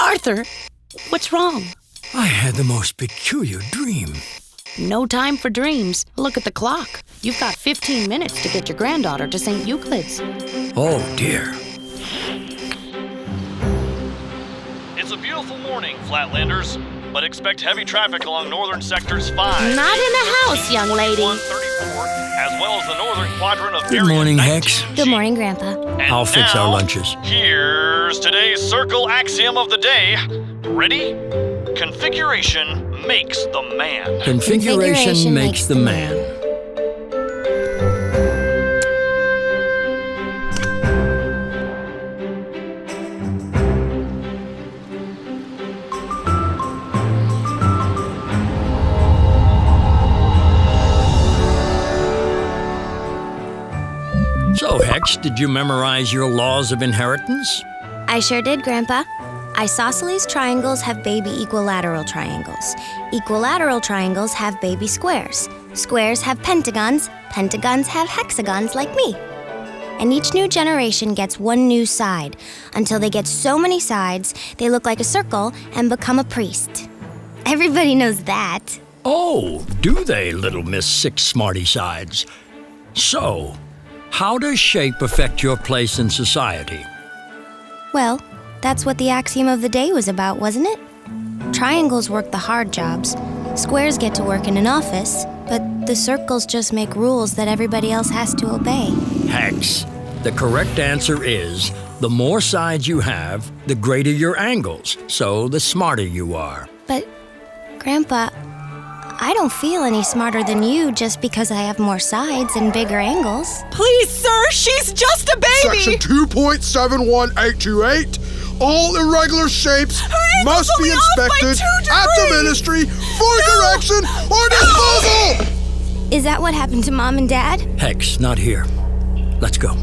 Arthur, what's wrong? I had the most peculiar dream. No time for dreams. Look at the clock. You've got 15 minutes to get your granddaughter to St. Euclid's. Oh, dear. It's a beautiful morning, Flatlanders, but expect heavy traffic along northern sectors 5. Not in the house, young lady. 134, as well as the northern quadrant of Good Area morning, 19G. Hex. Good morning, Grandpa. And I'll fix our now, lunches. Here's today's circle axiom of the day. Ready? Configuration makes the man. Configuration makes the man. So, Hex, did you memorize your laws of inheritance? I sure did, Grandpa. Isosceles triangles have baby equilateral triangles. Equilateral triangles have baby squares. Squares have pentagons. Pentagons have hexagons like me. And each new generation gets one new side, until they get so many sides, they look like a circle and become a priest. Everybody knows that. Oh, do they, little Miss Six Smarty Sides? So, how does shape affect your place in society? Well, that's what the axiom of the day was about, wasn't it? Triangles work the hard jobs. Squares get to work in an office, but the circles just make rules that everybody else has to obey. Hex, the correct answer is, the more sides you have, the greater your angles, so the smarter you are. But, Grandpa, I don't feel any smarter than you just because I have more sides and bigger angles. Please, sir, she's just a baby! Section 2.71828. All irregular shapes must be inspected at the ministry for correction or disposal! Is that what happened to Mom and Dad? Hex, not here. Let's go.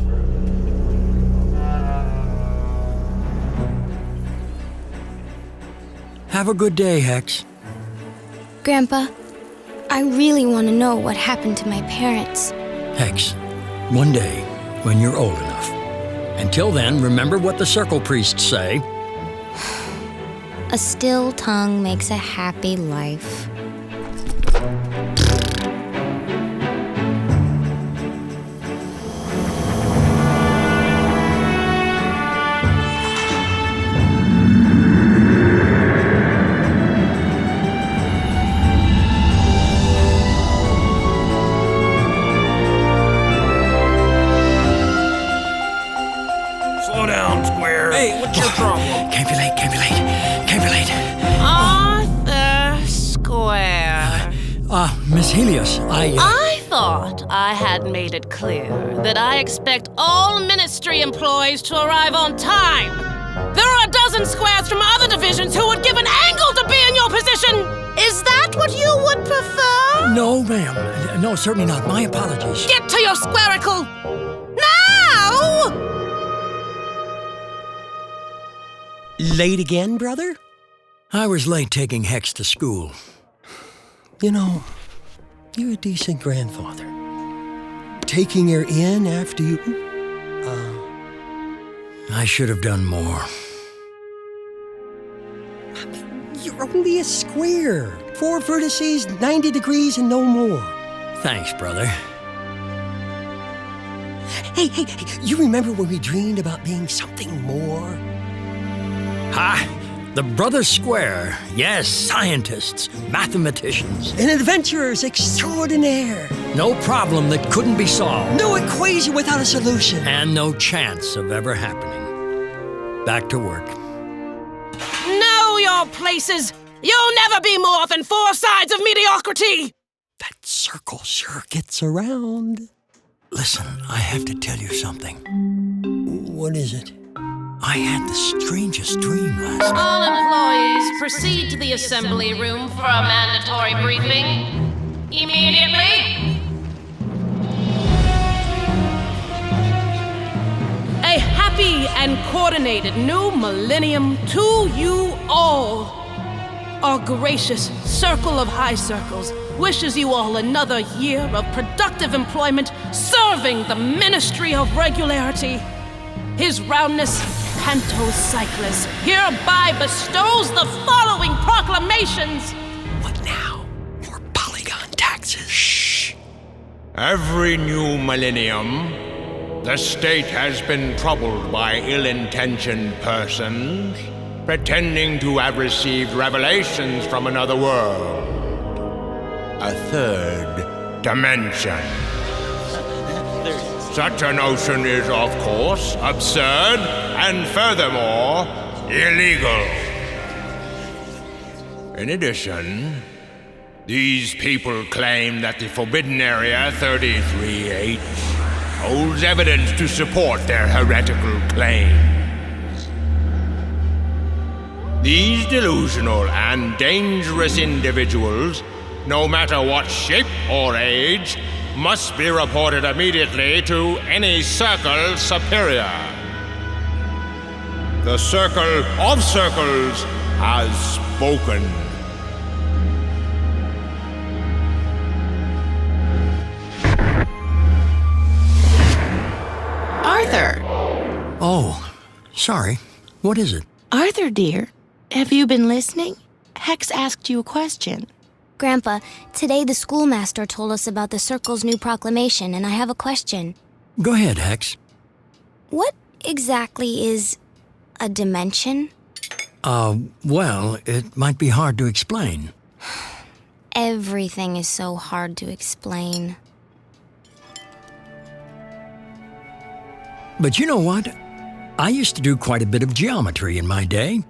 Have a good day, Hex. Grandpa, I really want to know what happened to my parents. Hex, one day, when you're old enough. Until then, remember what the circle priests say. A still tongue makes a happy life. Slow down, Square. Hey, what's your problem? Can't be late, can't be late, can't be late. Arthur Square. Miss Helios, I thought I had made it clear that I expect all ministry employees to arrive on time. There are a dozen squares from other divisions who would give an angle to be in your position. Is that what you would prefer? No, ma'am. No, certainly not. My apologies. Get to your squaricle now! Late again, brother? I was late taking Hex to school. You know, you're a decent grandfather. Taking her in after you... I should have done more. You're only a square. 4 vertices, 90 degrees, and no more. Thanks, brother. Hey, you remember when we dreamed about being something more? Ha! The Brothers Square. Yes, scientists, mathematicians. And adventurers extraordinaire. No problem that couldn't be solved. No equation without a solution. And no chance of ever happening. Back to work. Know your places. You'll never be more than 4 sides of mediocrity. That circle sure gets around. Listen, I have to tell you something. What is it? I had the strangest dream last night. All employees proceed to the assembly room for a mandatory briefing. Immediately. A happy and coordinated new millennium to you all. Our gracious Circle of High Circles wishes you all another year of productive employment serving the Ministry of Regularity. His roundness, Pantocyclus hereby bestows the following proclamations. What now? More polygon taxes. Shh. Every new millennium, the state has been troubled by ill-intentioned persons pretending to have received revelations from another world. A third dimension. Such a notion is, of course, absurd and furthermore, illegal. In addition, these people claim that the Forbidden Area 33H holds evidence to support their heretical claims. These delusional and dangerous individuals, no matter what shape or age, must be reported immediately to any Circle Superior. The Circle of Circles has spoken. Arthur! Oh, sorry. What is it? Arthur, dear, have you been listening? Hex asked you a question. Grandpa, today the schoolmaster told us about the Circle's new proclamation, and I have a question. Go ahead, Hex. What exactly is a dimension? Well, it might be hard to explain. Everything is so hard to explain. But you know what? I used to do quite a bit of geometry in my day.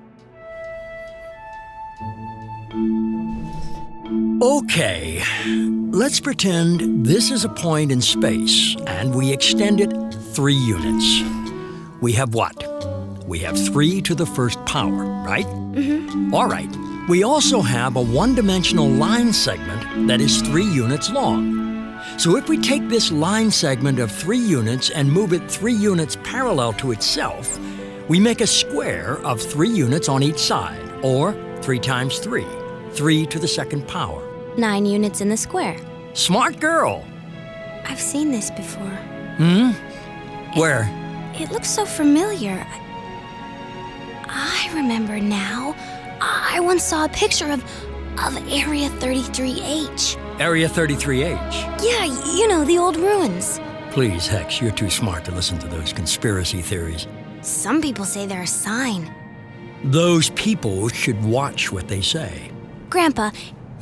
Okay, let's pretend this is a point in space, and we extend it 3 units. We have what? We have 3 to the first power, right? Mm-hmm. All right. We also have a one-dimensional line segment that is 3 units long. So if we take this line segment of 3 units and move it 3 units parallel to itself, we make a square of 3 units on each side, or 3 times 3, 3 to the second power. 9 units in the square. Smart girl. I've seen this before. Where? It looks so familiar. I remember now. I once saw a picture of Area 33H. Area 33H. Yeah, you know, the old ruins. Please, Hex, you're too smart to listen to those conspiracy theories. Some people say they're a sign. Those people should watch what they say. Grandpa,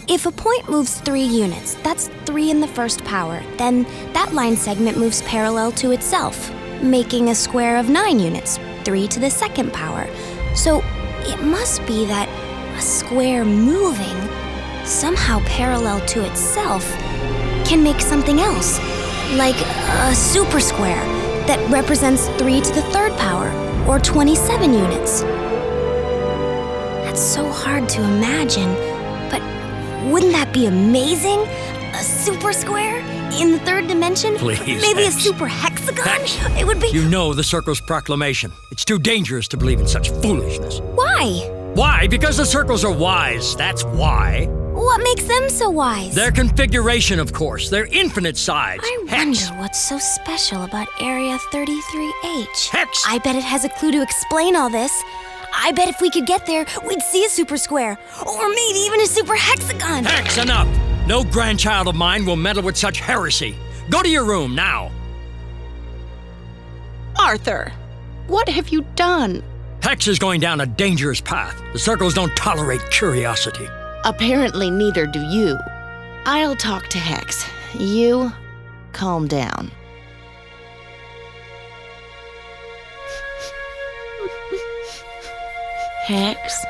if a point moves 3 units, that's 3 in the first power, then that line segment moves parallel to itself, making a square of 9 units, 3 to the second power. So it must be that a square moving, somehow parallel to itself, can make something else, like a super square that represents 3 to the third power, or 27 units. That's so hard to imagine, but wouldn't that be amazing? A super square in the third dimension? Please, maybe Hex. a super hexagon? Hex, it would be... you know the Circle's proclamation. It's too dangerous to believe in such foolishness. Why? Why? Because the Circles are wise, that's why. What makes them so wise? Their configuration, of course, their infinite sides. I Hex. wonder what's so special about Area 33H. Hex! I bet it has a clue to explain all this. I bet if we could get there, we'd see a super square, or maybe even a super hexagon. Hex, enough! No grandchild of mine will meddle with such heresy. Go to your room, now! Arthur, what have you done? Hex is going down a dangerous path. The Circles don't tolerate curiosity. Apparently neither do you. I'll talk to Hex. You calm down. Hex,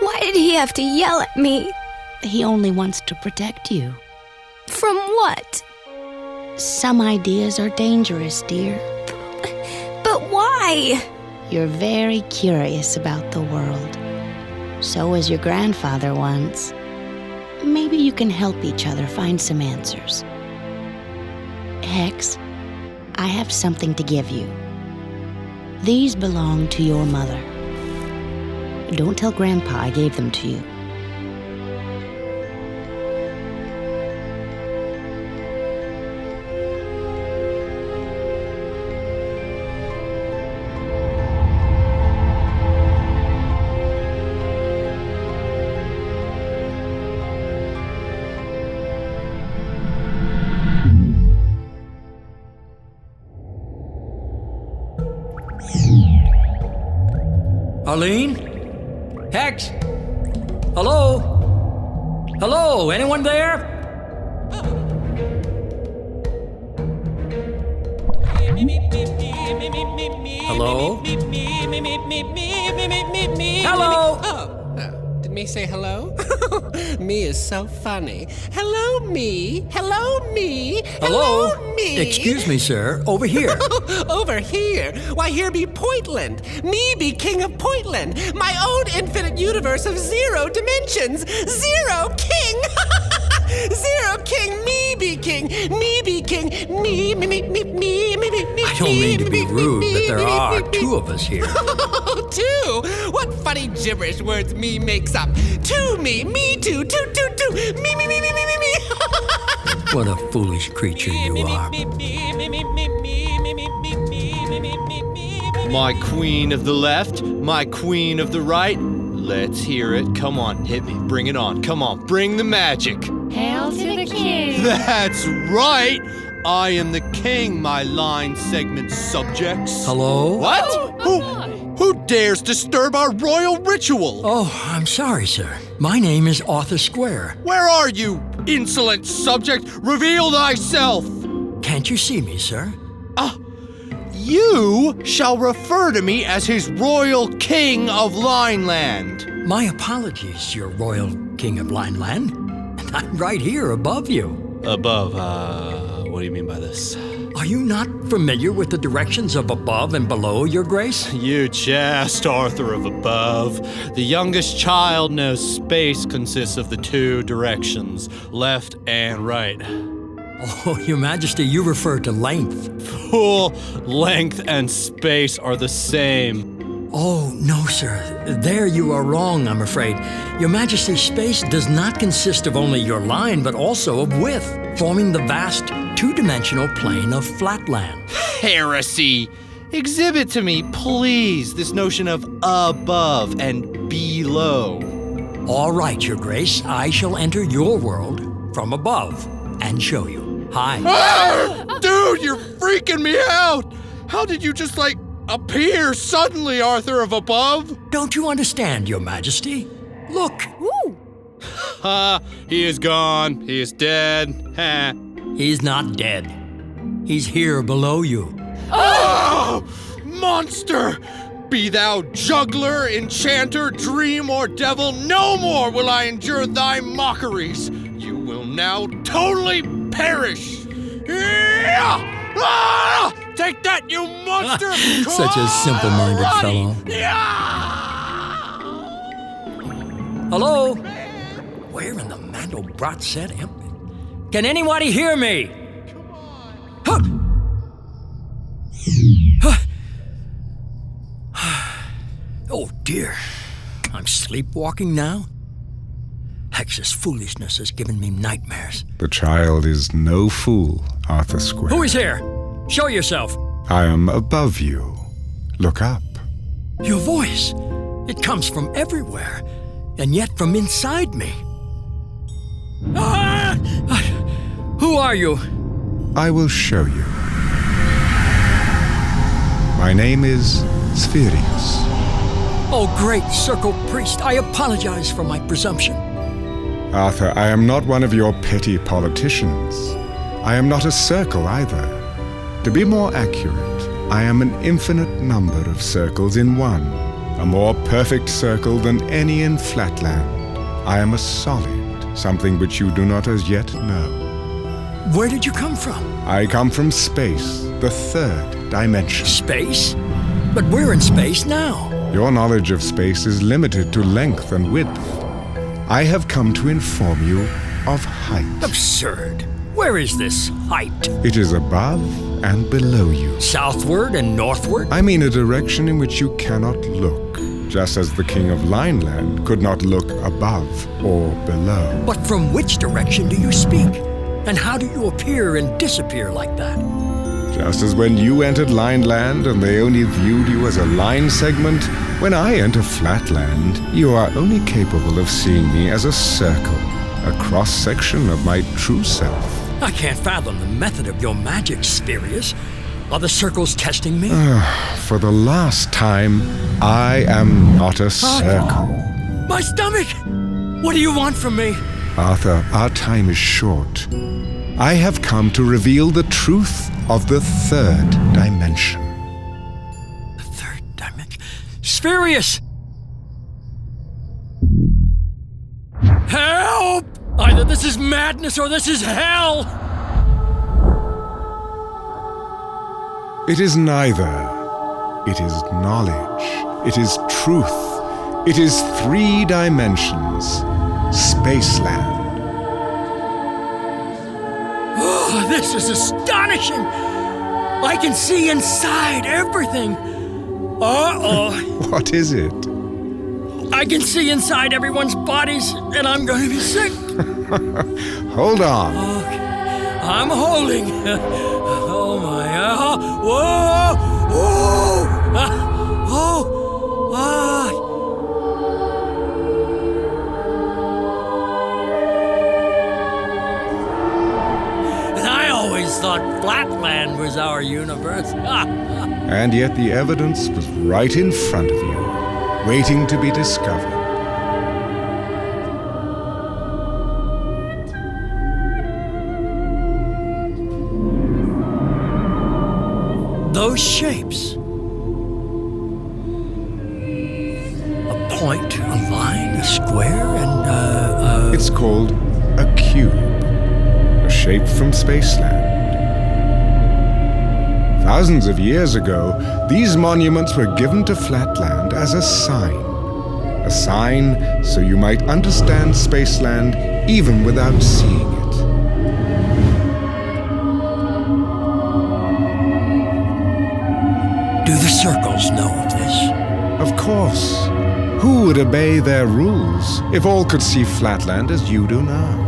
Why did he have to yell at me? he only wants to protect you. From what? Some ideas are dangerous, dear. But why? You're very curious about the world. So was your grandfather once. Maybe you can help each other find some answers. Hex, I have something to give you. These belong to your mother. Don't tell Grandpa I gave them to you. Arlene? Hex? Hello? Hello? Anyone there? Hello? Hello? Did me say hello? Me is so funny. Hello, me. Hello, me. Hello? me. Excuse me, sir. Over here. Over here? Why, here be Pointland. Me be king of Pointland. My own infinite universe of 0 dimensions. 0 king. 0 king. Me be king. Me be king. Me. I don't mean to be rude, but there are 2 of us here. 2? What funny gibberish words me makes up? 2 me too, 2. Me. What a foolish creature you are. My queen of the left, my queen of the right. Let's hear it. Come on, hit me. Bring it on. Come on, bring the magic. Hail to the king. That's right. I am the king, my line segment subjects. Hello? What? Who dares disturb our royal ritual? Oh, I'm sorry, sir. My name is Arthur Square. Where are you, insolent subject? Reveal thyself. Can't you see me, sir? You shall refer to me as his royal king of Lineland. My apologies, your royal king of Lineland. And I'm right here above you. Above, what do you mean by this? Are you not familiar with the directions of above and below, your grace? You jest, Arthur of above. The youngest child knows space consists of the 2 directions, left and right. Oh, your majesty, you refer to length. Fool, length and space are the same. Oh, no, sir. There you are wrong, I'm afraid. Your majesty, space does not consist of only your line, but also of width, forming the vast 2-dimensional plane of flatland. Heresy! Exhibit to me, please, this notion of above and below. All right, your grace. I shall enter your world from above and show you. Hi. Dude, you're freaking me out! How did you just, appear suddenly, Arthur of above? Don't you understand, your majesty? Look. He is gone. He is dead. He's not dead. He's here below you. Oh! Monster! Be thou juggler, enchanter, dream, or devil, no more will I endure thy mockeries. You will now totally perish. Take that, you monster! Such a simple-minded fellow. Hello? Where in the Mandelbrot set am I? Can anybody hear me? Come on! Oh, dear. I'm sleepwalking now? Hex's foolishness has given me nightmares. The child is no fool, Arthur Square. Who is here? Show yourself. I am above you. Look up. Your voice. It comes from everywhere, and yet from inside me. Who are you? I will show you. My name is Spherius. Oh, great Circle Priest, I apologize for my presumption. Arthur, I am not one of your petty politicians. I am not a circle either. To be more accurate, I am an infinite number of circles in one, a more perfect circle than any in Flatland. I am a solid, something which you do not as yet know. Where did you come from? I come from space, the 3rd dimension. Space? But we're in space now. Your knowledge of space is limited to length and width. I have come to inform you of height. Absurd. Where is this height? It is above and below you. Southward and northward? I mean a direction in which you cannot look, just as the King of Lineland could not look above or below. But from which direction do you speak? And how do you appear and disappear like that? Just as when you entered Lineland and they only viewed you as a line segment, when I enter Flatland, you are only capable of seeing me as a circle, a cross-section of my true self. I can't fathom the method of your magic, Spherius. Are the circles testing me? For the last time, I am not a circle. My stomach! What do you want from me? Arthur, our time is short. I have come to reveal the truth of the third dimension. The third dimension? Spherius! Help! Either this is madness or this is hell! It is neither. It is knowledge. It is truth. It is 3 dimensions. Spaceland. Oh, this is astonishing! I can see inside everything. Uh-oh. What is it? I can see inside everyone's bodies, and I'm going to be sick. Hold on. Okay. I'm holding. Oh my! Whoa! Whoa! And I always thought Flatland was our universe. And yet the evidence was right in front of you, waiting to be discovered. Those shapes. A point, a line, a square, and It's called a cube, a shape from Spaceland. Thousands of years ago, these monuments were given to Flatland as a sign. A sign so you might understand Spaceland even without seeing it. Do the circles know of this? Of course. Who would obey their rules if all could see Flatland as you do now?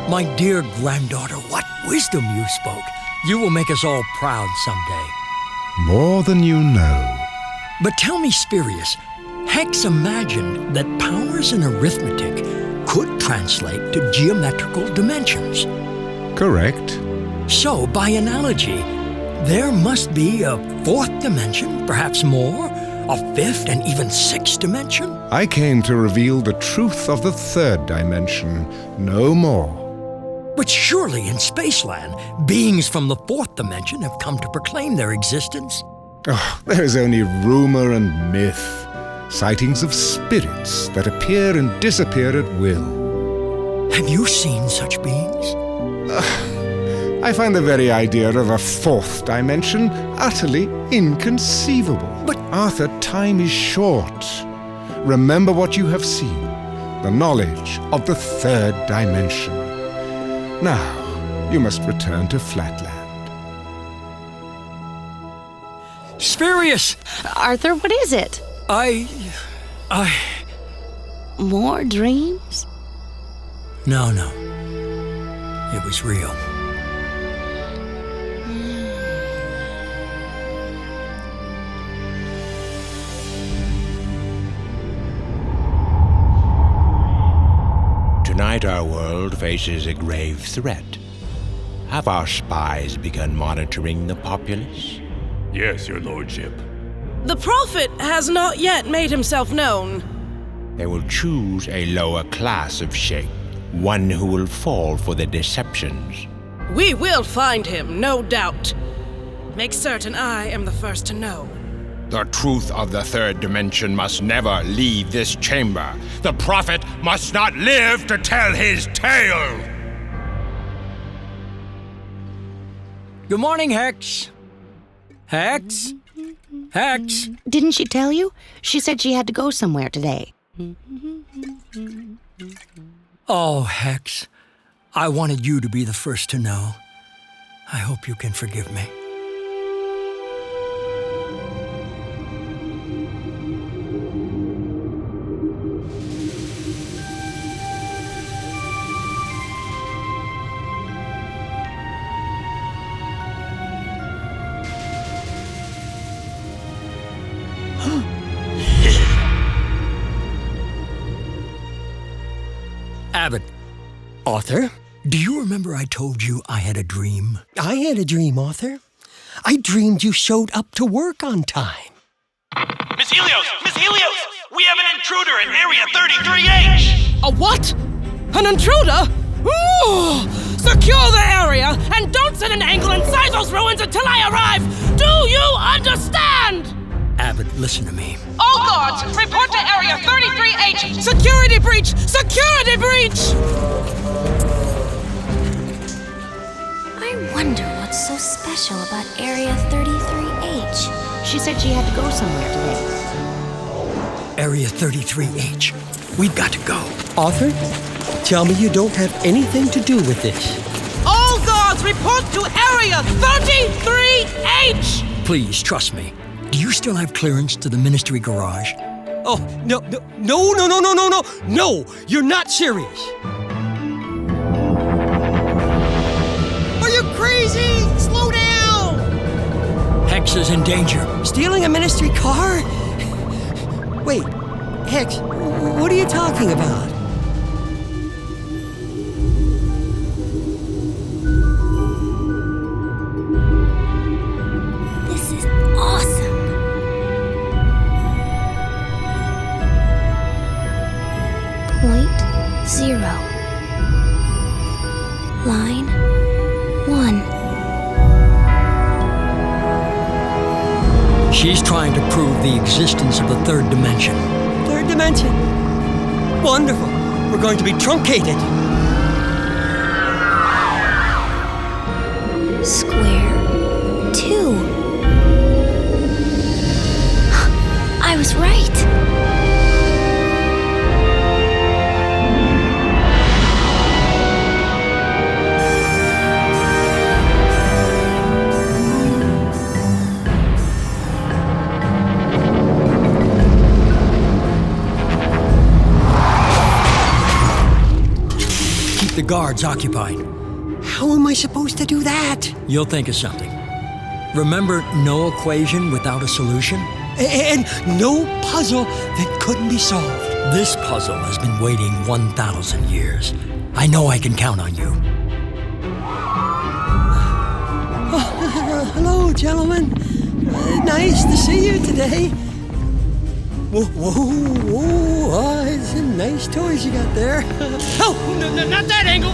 My dear granddaughter, what wisdom you spoke. You will make us all proud someday. More than you know. But tell me, Spherius, Hex imagined that powers in arithmetic could translate to geometrical dimensions. Correct. So, by analogy, there must be a 4th dimension, perhaps more, a 5th and even 6th dimension? I came to reveal the truth of the 3rd dimension, no more. But surely in Spaceland, beings from the 4th dimension have come to proclaim their existence. Oh, there is only rumor and myth, sightings of spirits that appear and disappear at will. Have you seen such beings? I find the very idea of a 4th dimension utterly inconceivable. But Arthur, time is short. Remember what you have seen, the knowledge of the 3rd dimension. Now, you must return to Flatland. Spherius! Arthur, what is it? I... More dreams? No. It was real. Tonight our world faces a grave threat. Have our spies begun monitoring the populace? Yes, your lordship. The prophet has not yet made himself known. They will choose a lower class of shape, one who will fall for the deceptions. We will find him, no doubt. Make certain I am the first to know. The truth of the third dimension must never leave this chamber. The prophet must not live to tell his tale! Good morning, Hex. Hex? Hex? Didn't she tell you? She said she had to go somewhere today. Oh, Hex. I wanted you to be the first to know. I hope you can forgive me. Abbott. Arthur? Do you remember I told you I had a dream? I had a dream, Arthur. I dreamed you showed up to work on time. Miss Helios! Miss Helios! We have an intruder in Area 33H! A what? An intruder? Ooh! Secure the area and don't send an angle inside those ruins until I arrive! Do you understand? Abbott, listen to me. All guards, report to Area 33H! Security breach! Security breach! I wonder what's so special about Area 33H. She said she had to go somewhere today. Area 33H. We've got to go. Arthur, tell me you don't have anything to do with this. All guards, report to Area 33H! Please, trust me. Do you still have clearance to the Ministry garage? Oh, no, you're not serious. Are you crazy? Slow down! Hex is in danger. Stealing a Ministry car? Wait, Hex, what are you talking about? This is awesome. Point 0. Line 1. She's trying to prove the existence of the third dimension. Third dimension? Wonderful. We're going to be truncated. Square 2. I was right. Keep the guards occupied. How am I supposed to do that? You'll think of something. Remember no equation without a solution? And no puzzle that couldn't be solved. This puzzle has been waiting 1,000 years. I know I can count on you. Hello, gentlemen. Nice to see you today. Whoa. It's some nice toys you got there. Oh, no, not that angle!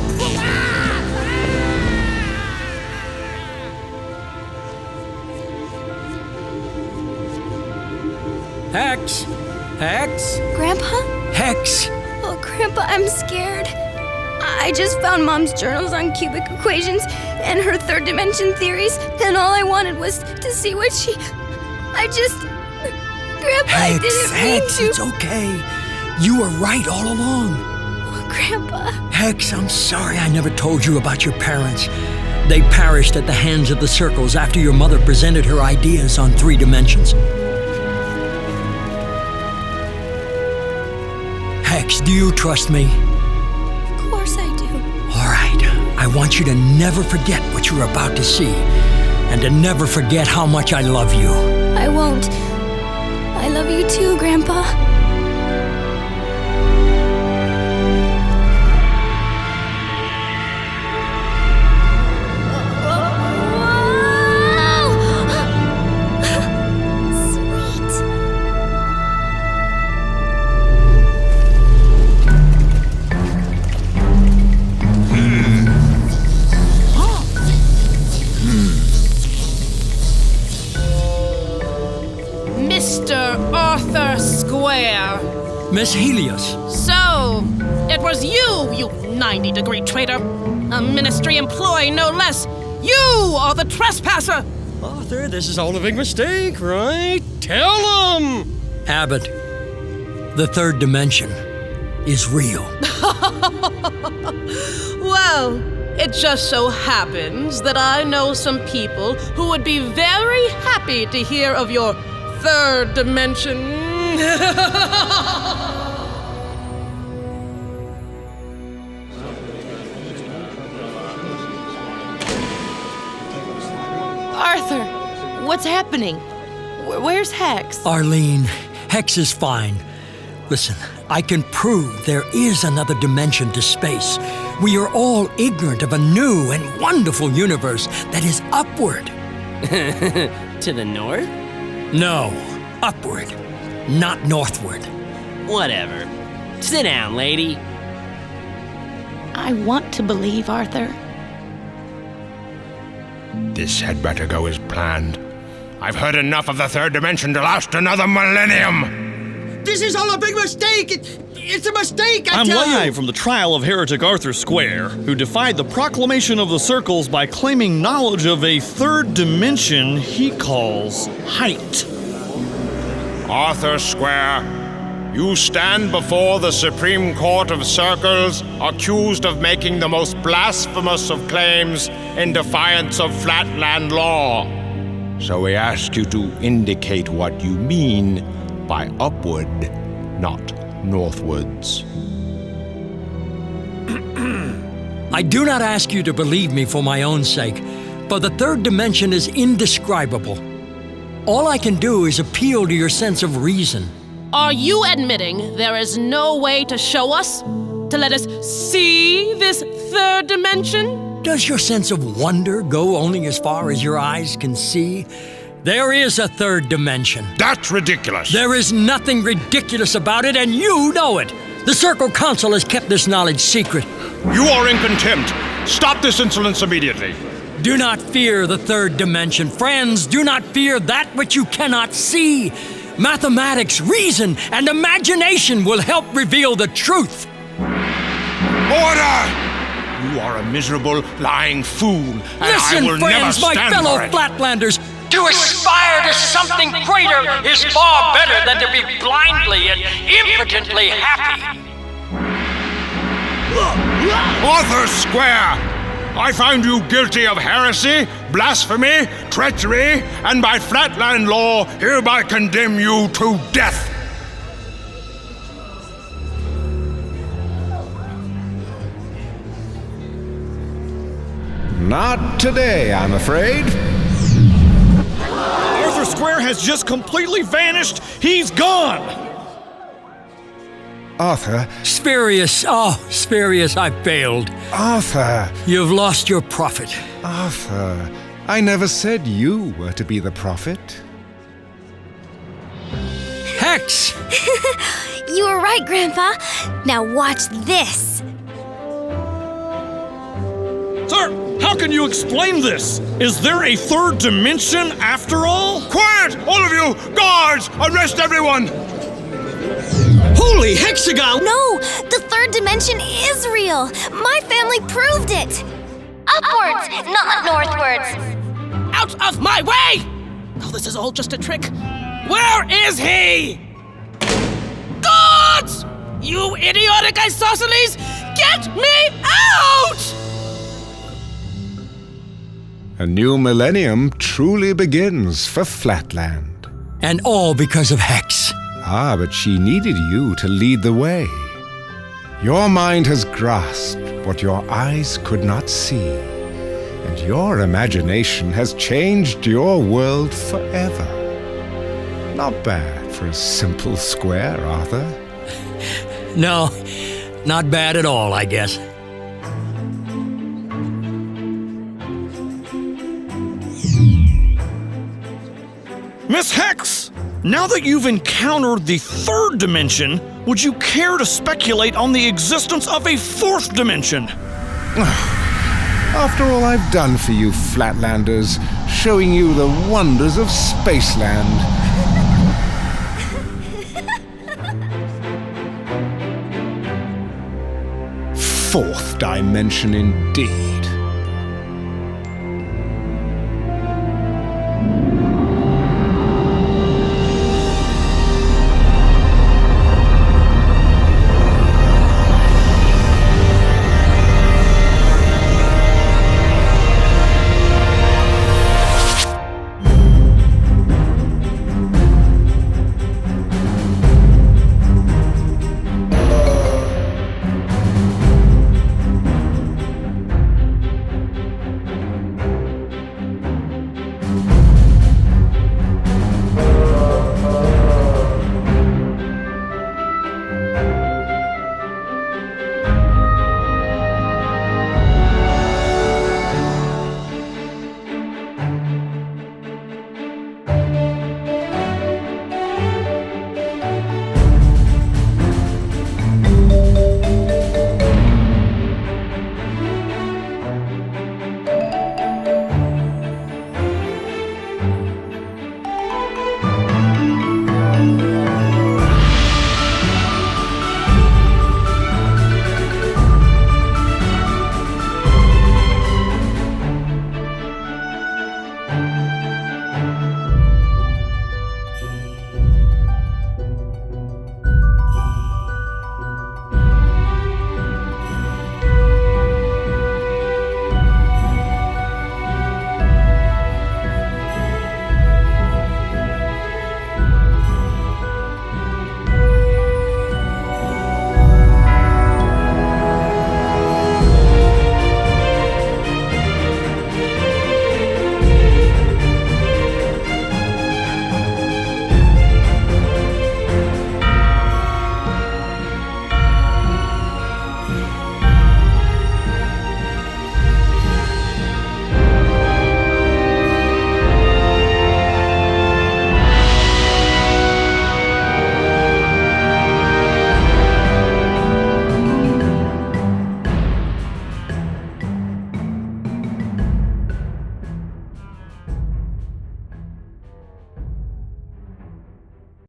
Hex! Hex! Grandpa? Hex! Oh, Grandpa, I'm scared. I just found Mom's journals on cubic equations and her third dimension theories, and all I wanted was to see what she... Grandpa, I didn't mean to... It's okay. You were right all along. Oh, Grandpa. Hex, I'm sorry I never told you about your parents. They perished at the hands of the circles after your mother presented her ideas on 3 dimensions. Hex, do you trust me? Of course I do. All right. I want you to never forget what you're about to see, and to never forget how much I love you. I won't. I love you too, Grandpa. Mr. Arthur Square. Miss Helios. So, it was you 90-degree traitor. A ministry employee, no less. You are the trespasser. Arthur, this is all a big mistake, right? Tell him! Abbott, the third dimension is real. Well, it just so happens that I know some people who would be very happy to hear of your third dimension. Arthur, what's happening? Where's Hex? Arlene, Hex is fine. Listen, I can prove there is another dimension to space. We are all ignorant of a new and wonderful universe that is upward. To the north? No, upward, not northward. Whatever. Sit down, lady. I want to believe, Arthur. This had better go as planned. I've heard enough of the third dimension to last another millennium. This is all a big mistake! It's a mistake, I'm tell you! live from the trial of heretic Arthur Square, who defied the proclamation of the circles by claiming knowledge of a third dimension he calls height. Arthur Square, you stand before the Supreme Court of Circles, accused of making the most blasphemous of claims in defiance of Flatland law. So we ask you to indicate what you mean by upward, not northwards. I do not ask you to believe me for my own sake, for the third dimension is indescribable. All I can do is appeal to your sense of reason. Are you admitting there is no way to show us? To let us see this third dimension? Does your sense of wonder go only as far as your eyes can see? There is a third dimension. That's ridiculous. There is nothing ridiculous about it, and you know it. The Circle Council has kept this knowledge secret. You are in contempt. Stop this insolence immediately. Do not fear the third dimension. Friends, do not fear that which you cannot see. Mathematics, reason, and imagination will help reveal the truth. Order! You are a miserable, lying fool, and Listen, I will friends, never my stand fellow for it. Flatlanders, to aspire to something greater is far better than to be blindly and impotently happy. Arthur Square! I find you guilty of heresy, blasphemy, treachery, and by Flatland law hereby condemn you to death. Not today, I'm afraid. Arthur Square has just completely vanished. He's gone. Arthur. Spurious, Spurious, I failed. Arthur. You've lost your prophet. Arthur, I never said you were to be the prophet. Hex! You were right, Grandpa. Now watch this. Sir, how can you explain this? Is there a third dimension after all? Quiet, all of you! Guards, arrest everyone! Holy hexagon! No, the third dimension is real. My family proved it. Upwards, not northwards. Out of my way! Oh, this is all just a trick. Where is he? Guards! You idiotic isosceles! Get me out! A new millennium truly begins for Flatland. And all because of Hex. Ah, but she needed you to lead the way. Your mind has grasped what your eyes could not see, and your imagination has changed your world forever. Not bad for a simple square, Arthur. No, not bad at all, I guess. Miss Hex! Now that you've encountered the third dimension, would you care to speculate on the existence of a fourth dimension? After all I've done for you Flatlanders, showing you the wonders of Spaceland, fourth dimension indeed.